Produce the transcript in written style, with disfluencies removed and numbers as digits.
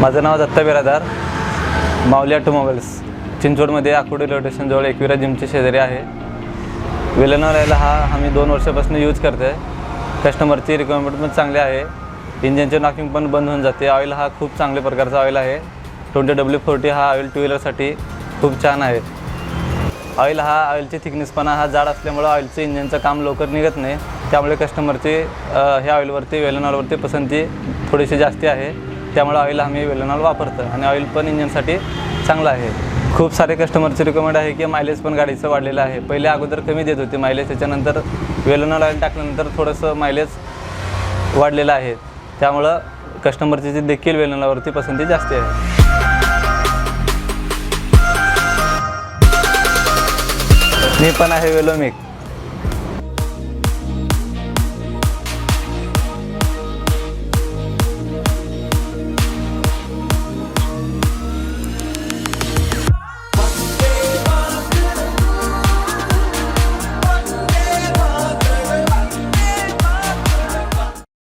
माझं नाव दत्ता बिरादार, माऊली ऑटोमोबाईल्स, चिंचवडमध्ये आकुर्डी लोकेशनजवळ एकविरा जिमचे शेजारी आहे. वेलनॉल ऑइल हा आम्ही 2 वर्षापासून यूज करतो आहे. कस्टमरची रिक्वायरमेंट पण चांगली आहे. इंजिनचे नॉकिंग पण बंद होऊन जाते. ऑइल हा खूप चांगल्या प्रकारचा ऑइल आहे. 20W40 हा ऑइल 2 व्हीलरसाठी खूप छान आहे. ऑइलची थिकनेसपणा हा जाड असल्यामुळे ऑइलचं इंजिनचं काम लवकर निघत नाही. त्यामुळे कस्टमरची ह्या ऑइलवरती वेलनॉलवरती पसंती थोडीशी जास्ती आहे. त्यामुळे ऑइल आम्ही वेलनॉल वापरतो आणि ऑइल पण इंजिनसाठी चांगलं आहे. खूप सारे कस्टमरची रिकमेंड आहे की मायलेज पण गाडीचं वाढलेलं आहे. पहिले अगोदर कमी देत होती मायलेज, त्याच्यानंतर वेलनॉल ऑइल टाकल्यानंतर थोडंसं मायलेज वाढलेलं आहे. त्यामुळं कस्टमरची देखील वेलनॉलवरती पसंती जास्ती आहे. मी पण आहे वेलोमिक.